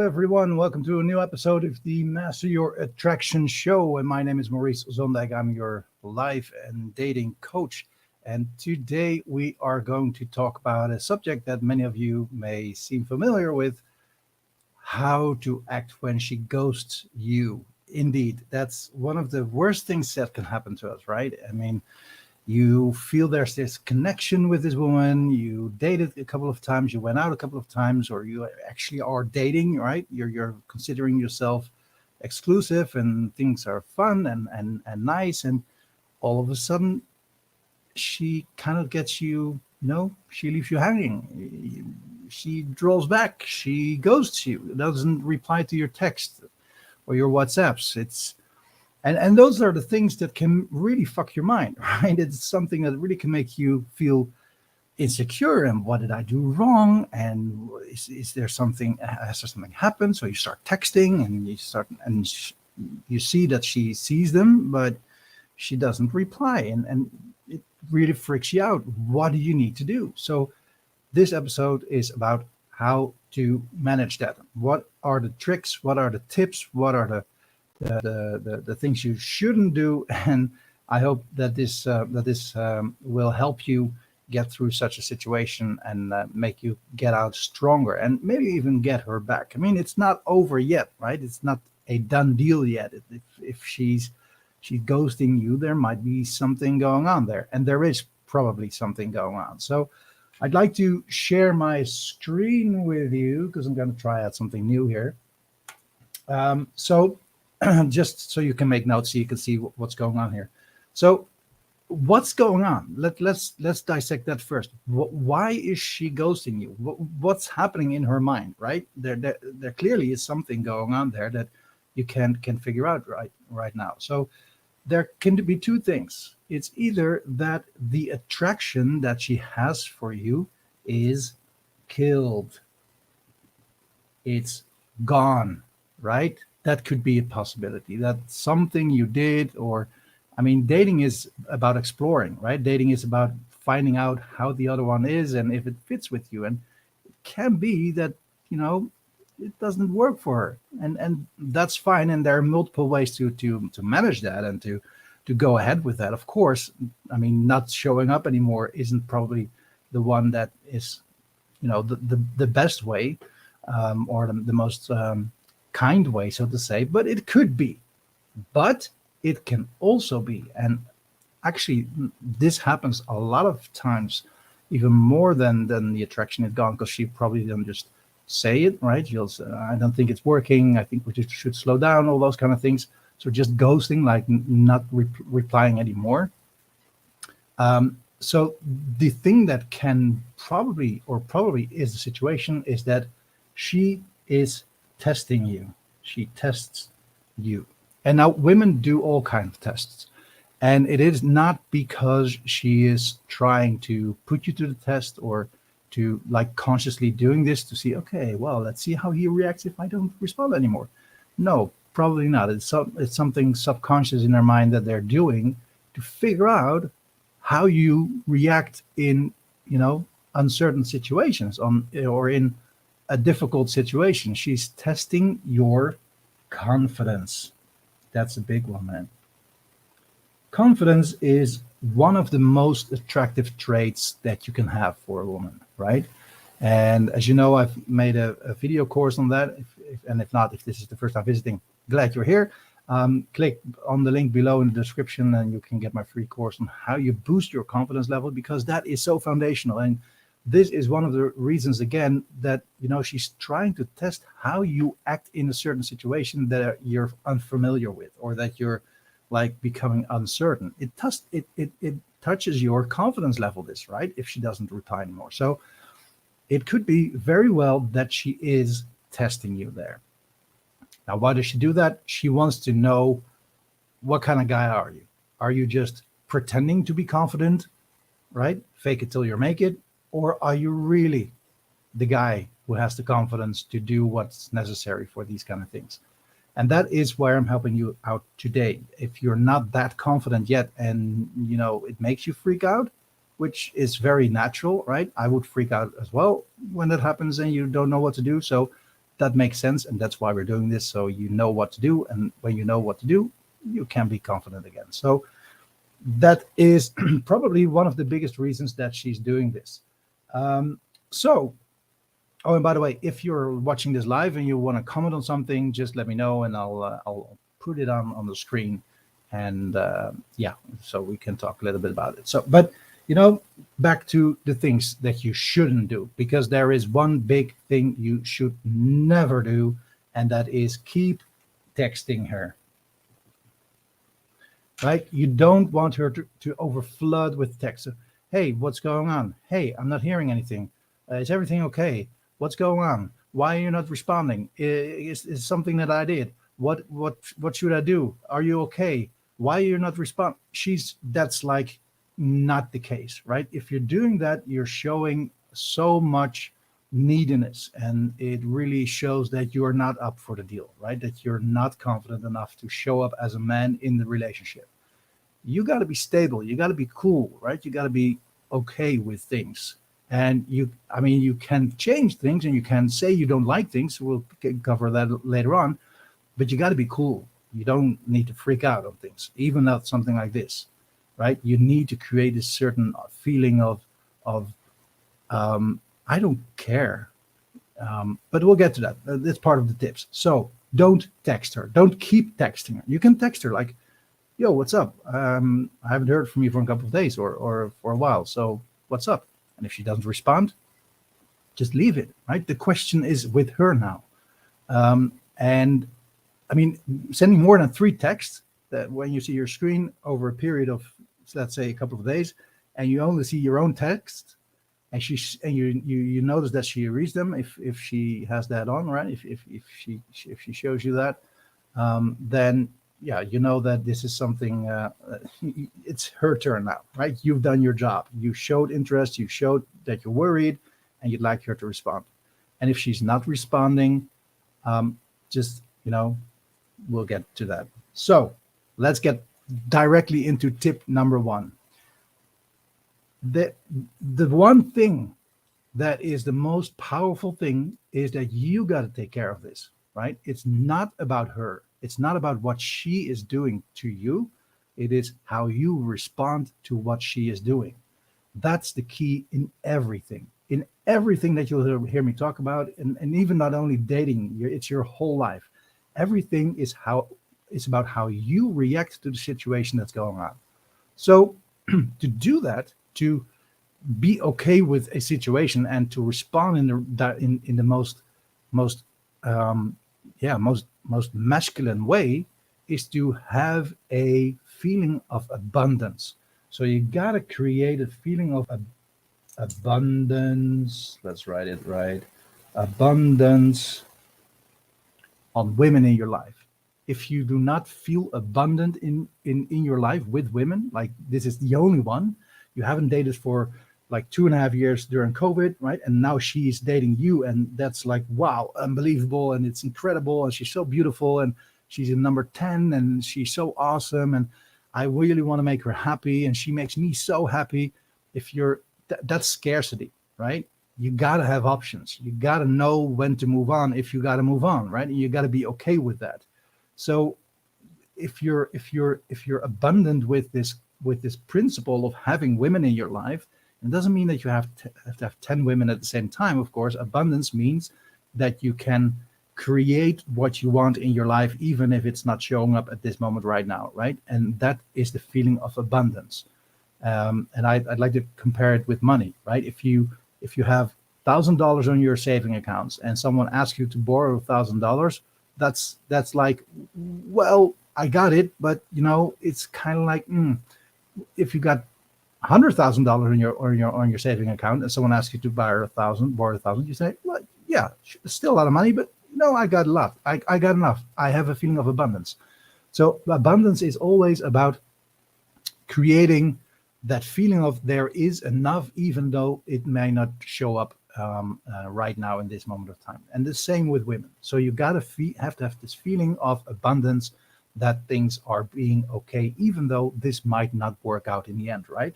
everyone. Welcome to a new episode of the Master Your Attraction Show. And my name is Maurice Zondag. I'm your life and dating coach. And today we are going to talk about a subject that many of you may seem familiar with: how to act when she ghosts you. Indeed, that's one of the worst things that can happen to us, right? I mean, you feel there's this connection with this woman, you dated a couple of times, you went out a couple of times, or you actually are dating, right? You're considering yourself exclusive and things are fun and nice, and all of a sudden she kind of gets you, she leaves you hanging. She draws back, she ghosts you, doesn't reply to your text or your WhatsApps. And those are the things that can really fuck your mind, right? It's something that really can make you feel insecure. And what did I do wrong? And is there something? Has there something happened? So you start texting, and you see that she sees them, but she doesn't reply, and it really freaks you out. What do you need to do? So this episode is about how to manage that. What are the tricks? What are the tips? What are the things you shouldn't do? And I hope that this will help you get through such a situation and make you get out stronger, and maybe even get her back. I mean, it's not over yet, right? It's not a done deal yet. If she's ghosting you, there might be something going on there, and there is probably something going on. So I'd like to share my screen with you because I'm going to try out something new here. So just so you can make notes, so you can see what's going on here. So what's going on? Let's dissect that first. Why is she ghosting you? What's happening in her mind, right? There clearly is something going on there that you can figure out right now. So there can be two things. It's either that the attraction that she has for you is killed. It's gone, right? That could be a possibility. That's something you did, or, I mean, dating is about exploring, right? Dating is about finding out how the other one is and if it fits with you. And it can be that, it doesn't work for her. And that's fine. And there are multiple ways to manage that and to go ahead with that. Of course, I mean, not showing up anymore isn't probably the one that is, the best way, or the most kind way, so to say, but it could be. But it can also be, and actually this happens a lot of times, even more than the attraction is gone, because she probably doesn't just say it, right? She'll say, I don't think it's working, I think we just should slow down, all those kind of things. So just ghosting, like not replying anymore. So the thing that can probably is the situation is that she is testing you. She tests you. And now women do all kinds of tests. And it is not because she is trying to put you to the test, or to consciously doing this to see, okay, well, let's see how he reacts if I don't respond anymore. No, probably not. It's something subconscious in their mind that they're doing to figure out how you react in, uncertain situations or in a difficult situation. She's testing your confidence. That's a big one, man. Confidence is one of the most attractive traits that you can have for a woman, right? And as you know, I've made a video course on that. If this is the first time visiting, glad you're here. Click on the link below in the description and you can get my free course on how you boost your confidence level, because that is so foundational. And this is one of the reasons, again, that, she's trying to test how you act in a certain situation that you're unfamiliar with, or that you're becoming uncertain. It touches your confidence level, this, right? If she doesn't reply anymore. So it could be very well that she is testing you there. Now, why does she do that? She wants to know, what kind of guy are you? Are you just pretending to be confident, right? Fake it till you make it. Or are you really the guy who has the confidence to do what's necessary for these kind of things? And that is where I'm helping you out today. If you're not that confident yet, and it makes you freak out, which is very natural, right? I would freak out as well when that happens and you don't know what to do. So that makes sense, and that's why we're doing this, so you know what to do, and when you know what to do, you can be confident again. So that is probably one of the biggest reasons that she's doing this. So, oh, and by the way, if you're watching this live and you want to comment on something, just let me know, and I'll put it on the screen, and yeah, so we can talk a little bit about it. So, but back to the things that you shouldn't do, because there is one big thing you should never do, and that is keep texting her. Right? You don't want her to overflood with text. Hey, what's going on? Hey, I'm not hearing anything. Is everything okay? What's going on? Why are you not responding? Is something that I did? What should I do? Are you okay? Why are you not responding? That's like not the case, right? If you're doing that, you're showing so much neediness, and it really shows that you're not up for the deal, right? That you're not confident enough to show up as a man in the relationship. You got to be stable, you got to be cool, right? You got to be okay with things, and you can change things, and you can say you don't like things. We'll cover that later on, but you got to be cool. You don't need to freak out on things, even at something like this, right? You need to create a certain feeling of I don't care. But we'll get to that. That's part of the tips. So don't text her. Don't keep texting her. You can text her like, yo, what's up? I haven't heard from you for a couple of days or for a while. So what's up? And if she doesn't respond, just leave it, right? The question is with her now. And I mean, sending more than 3 texts, that when you see your screen over a period of, let's say, a couple of days, and you only see your own text, and you notice that she reads them if she has that on, right? If she shows you that, then yeah, you know that this is something. It's her turn now, right? You've done your job. You showed interest. You showed that you're worried, and you'd like her to respond. And if she's not responding, just we'll get to that. So let's get directly into tip number 1. The one thing that is the most powerful thing is that you got to take care of this, right? It's not about her. It's not about what she is doing to you. It is how you respond to what she is doing. That's the key in everything. In everything that you'll hear me talk about, and even not only dating, it's your whole life. Everything is about how you react to the situation that's going on. So to do that, to be okay with a situation and to respond in the most masculine way, is to have a feeling of abundance. So you got to create a feeling of abundance. Let's write it right. Abundance on women in your life. If you do not feel abundant in your life with women, like this is the only one, you haven't dated for like 2.5 years during COVID, right? And now she's dating you, and that's like, wow, unbelievable, and it's incredible, and she's so beautiful, and she's in number 10, and she's so awesome, and I really want to make her happy, and she makes me so happy. If you're that's scarcity, right? You got to have options. You got to know when to move on if you got to move on, right? And you got to be okay with that. So if you're abundant with this principle of having women in your life, it doesn't mean that you have to have 10 women at the same time. Of course, abundance means that you can create what you want in your life, even if it's not showing up at this moment right now, right? And that is the feeling of abundance. And I'd like to compare it with money, right? If you have $1,000 on your saving accounts and someone asks you to borrow $1,000, that's like, well, I got it, but it's kind of like, if you got $100,000 on your saving account and someone asks you to borrow $1,000, you say, well, yeah, it's still a lot of money, but I got a lot. I got enough. I have a feeling of abundance. So abundance is always about creating that feeling of there is enough, even though it may not show up right now in this moment of time. And the same with women. So you got to have this feeling of abundance, that things are being okay, even though this might not work out in the end, right?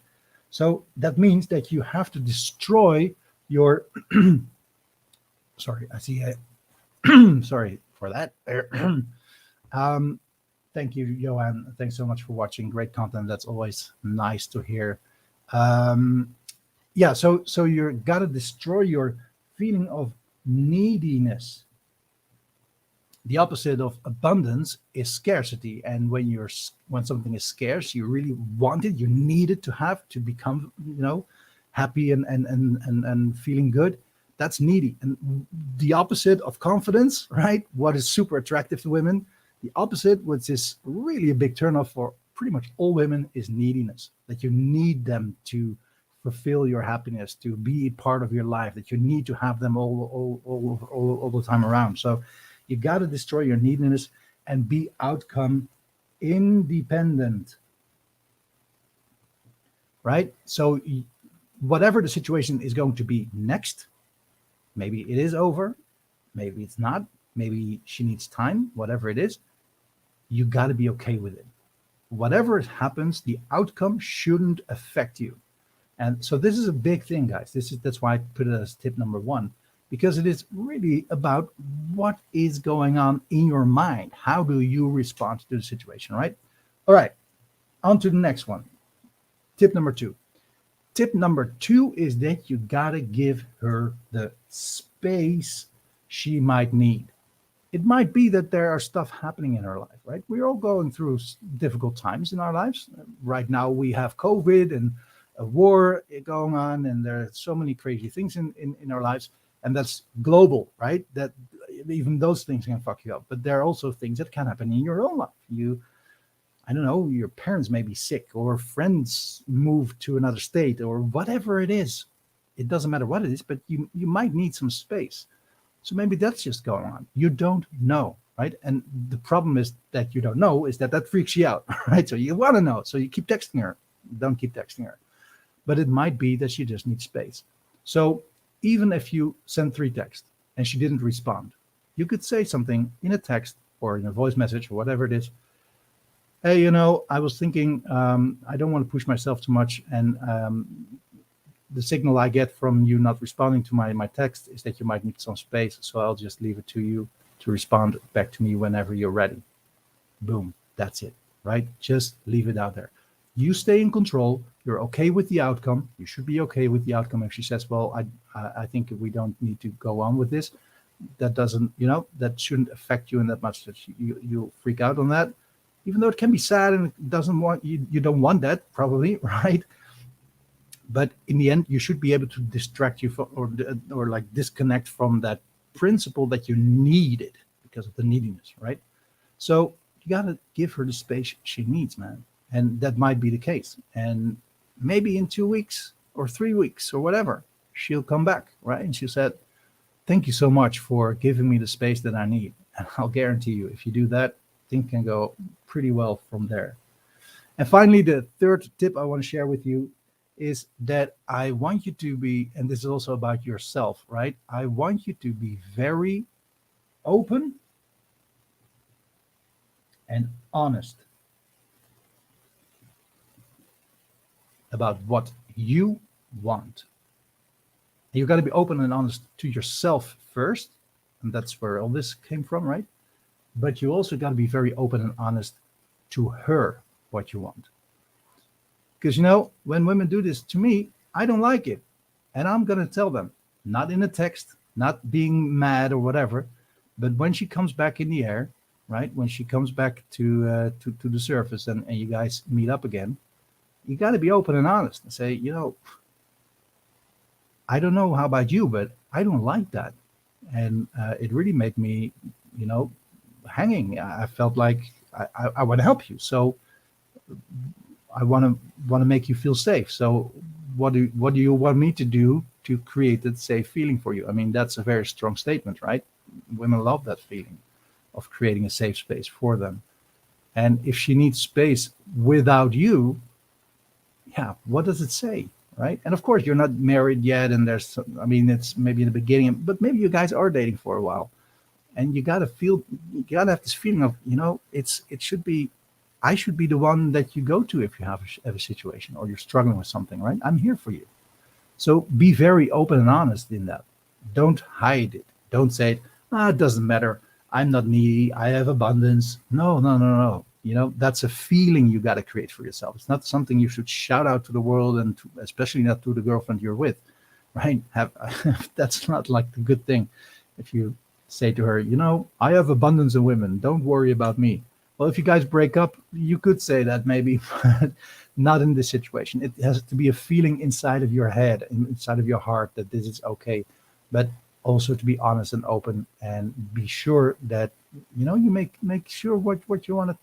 So that means that you have to destroy your sorry, I see Sorry for that. um, Thank you, Johan. Thanks so much for watching. Great content. That's always nice to hear. Um, yeah, so you're gotta destroy your feeling of neediness. The opposite of abundance is scarcity, and when something is scarce, you really want it, you need it to have to become, happy and feeling good. That's needy. And the opposite of confidence, right, what is super attractive to women, the opposite, which is really a big turnoff for pretty much all women, is neediness. That you need them to fulfill your happiness, to be part of your life, that you need to have them all the time around. So you got to destroy your neediness and be outcome independent, right? So whatever the situation is going to be next, maybe it is over, maybe it's not, maybe she needs time, whatever it is, you got to be okay with it. Whatever happens, the outcome shouldn't affect you. And so this is a big thing, guys. That's why I put it as tip number one, because it is really about what is going on in your mind. How do you respond to the situation, right? All right, on to the next one. Tip number two. Tip number two is that you gotta give her the space she might need. It might be that there are stuff happening in her life, right? We're all going through difficult times in our lives. Right now we have COVID and a war going on, and there are so many crazy things in our lives, and that's global, right? That even those things can fuck you up. But there are also things that can happen in your own life. I don't know, your parents may be sick, or friends move to another state, or whatever it is. It doesn't matter what it is, but you might need some space. So maybe that's just going on. You don't know, right? And the problem is that you don't know is that freaks you out, right? So you want to know. So you keep texting her. Don't keep texting her. But it might be that she just needs space. So even if you send 3 texts and she didn't respond, you could say something in a text or in a voice message or whatever it is. Hey, I was thinking, I don't want to push myself too much. And the signal I get from you not responding to my text is that you might need some space. So I'll just leave it to you to respond back to me whenever you're ready. Boom. That's it, right? Just leave it out there. You stay in control. You're okay with the outcome. You should be okay with the outcome. If she says, well, I think we don't need to go on with this, that doesn't, that shouldn't affect you in that much that you freak out on that, even though it can be sad and it doesn't want you don't want that probably, right? But in the end, you should be able to distract you from, or like disconnect from that principle that you need it because of the neediness, right? So you got to give her the space she needs, man. And that might be the case. And maybe in 2 weeks or 3 weeks or whatever, she'll come back, right? And she said, thank you so much for giving me the space that I need. And I'll guarantee you, if you do that, things can go pretty well from there. And finally, the third tip I want to share with you is that I want you to be, and this is also about yourself, right? I want you to be very open and honest about what you want. You got to be open and honest to yourself first, and that's where all this came from, right? But you also got to be very open and honest to her what you want. Because, when women do this to me, I don't like it. And I'm going to tell them, not in a text, not being mad or whatever, but when she comes back in the air, right? When she comes back to the surface and you guys meet up again, you got to be open and honest and say, I don't know how about you, but I don't like that. And it really made me, hanging. I felt like I want to help you. So I want to make you feel safe. So what do you want me to do to create that safe feeling for you? I mean, that's a very strong statement, right? Women love that feeling of creating a safe space for them. And if she needs space without you, yeah, what does it say, right? And of course, you're not married yet, and it's maybe in the beginning, but maybe you guys are dating for a while, and you gotta have this feeling of, I should be the one that you go to if you have a situation or you're struggling with something, right? I'm here for you. So be very open and honest in that. Don't hide it. Don't say, It doesn't matter. I'm not needy. I have abundance. No, no, no, no. That's a feeling you got to create for yourself. It's not something you should shout out to the world, and especially not to the girlfriend you're with, right? That's not like the good thing. If you say to her, I have abundance in women. Don't worry about me. Well, if you guys break up, you could say that maybe, but not in this situation. It has to be a feeling inside of your head, inside of your heart, that this is okay. But also to be honest and open, and be sure that you make sure what you want to,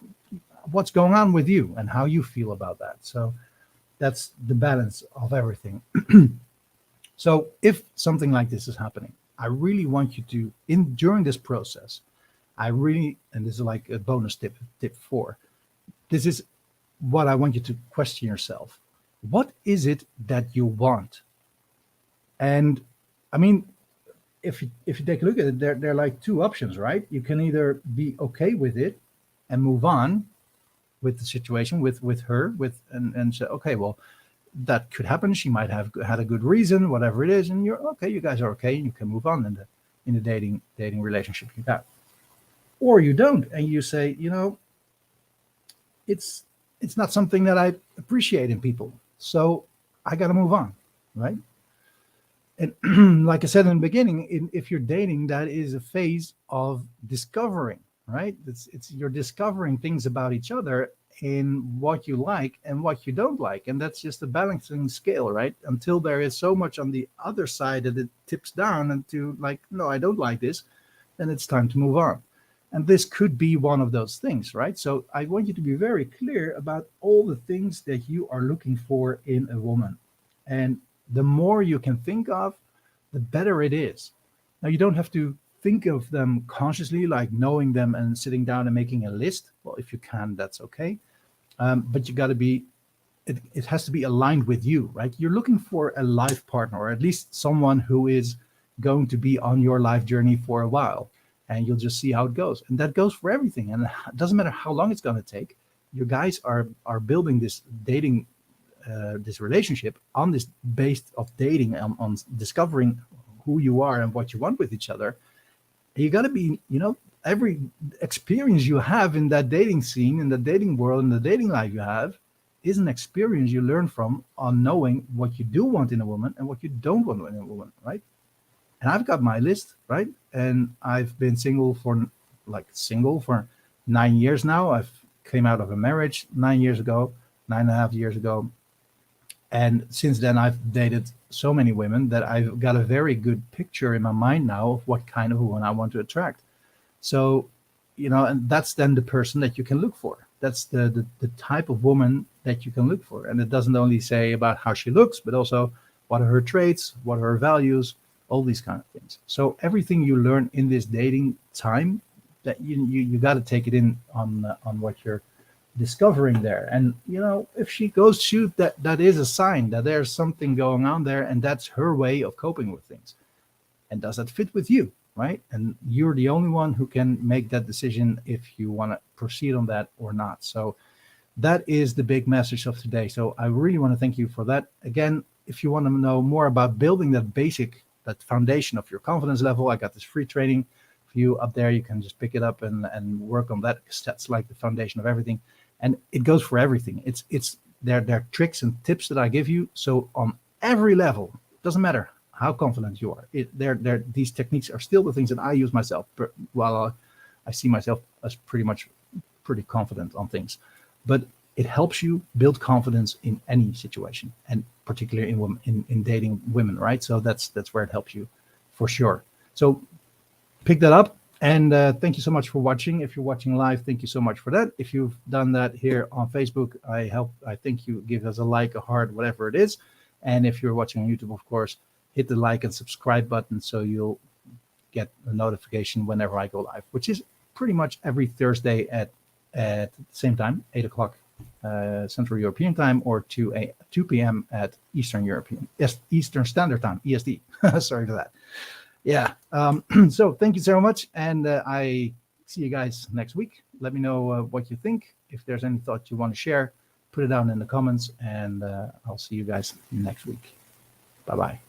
what's going on with you and how you feel about that. So that's the balance of everything. So if something like this is happening, I really want you to, in during this process, and this is like a bonus tip 4, this is what I want you to question yourself. What is it that you want? And I mean, if you take a look at it, there are like two options, right? You can either be okay with it and move on with the situation, with her, and say, okay, well, that could happen. She might have had a good reason, whatever it is, and you're okay. You guys are okay, and you can move on in the dating relationship you have. Or you don't, and you say, it's not something that I appreciate in people, so I got to move on, right? And like I said in the beginning, if you're dating, that is a phase of discovering, right? It's you're discovering things about each other, in what you like and what you don't like, and that's just a balancing scale, right? Until there is so much on the other side that it tips down into like, no, I don't like this, then it's time to move on. And this could be one of those things, right? So I want you to be very clear about all the things that you are looking for in a woman. And the more you can think of, the better it is. Now, you don't have to think of them consciously, like knowing them and sitting down and making a list. Well, if you can, that's okay. But you got to be, it has to be aligned with you, right? You're looking for a life partner, or at least someone who is going to be on your life journey for a while. And you'll just see how it goes. And that goes for everything. And it doesn't matter how long it's going to take. You guys are building this dating this relationship on this based of dating, on discovering who you are and what you want with each other. You got to be, every experience you have in that dating scene, in the dating world, in the dating life you have, is an experience you learn from, on knowing what you do want in a woman and what you don't want in a woman, right? And I've got my list, right? And I've been single for 9 years now. I've came out of a marriage 9 years ago, 9.5 years ago. And since then, I've dated so many women that I've got a very good picture in my mind now of what kind of woman I want to attract. So, and that's then the person that you can look for. That's the type of woman that you can look for. And it doesn't only say about how she looks, but also what are her traits, what are her values, all these kind of things. So everything you learn in this dating time, that you got to take it in on what you're discovering there. And if she goes shoot, that is a sign that there's something going on there, and that's her way of coping with things. And does that fit with you, right? And you're the only one who can make that decision if you want to proceed on that or not. So that is the big message of today. So I really want to thank you for that. Again, if you want to know more about building that foundation of your confidence level, I got this free training for you up there. You can just pick it up and work on that, because that's like the foundation of everything. And it goes for everything. It's there are tricks and tips that I give you. So on every level, doesn't matter how confident you are. These techniques are still the things that I use myself. While I see myself as pretty confident on things, but it helps you build confidence in any situation, and particularly in dating women, right? So that's where it helps you for sure. So pick that up. And thank you so much for watching. If you're watching live, thank you so much for that. If you've done that here on Facebook, I think you give us a like, a heart, whatever it is. And if you're watching on YouTube, of course, hit the like and subscribe button so you'll get a notification whenever I go live, which is pretty much every Thursday at the same time, 8 o'clock Central European time, or 2 p.m. at Eastern Standard Time, EST. Sorry for that. Yeah. So thank you so much. And I see you guys next week. Let me know what you think. If there's any thought you want to share, put it down in the comments, and I'll see you guys next week. Bye-bye.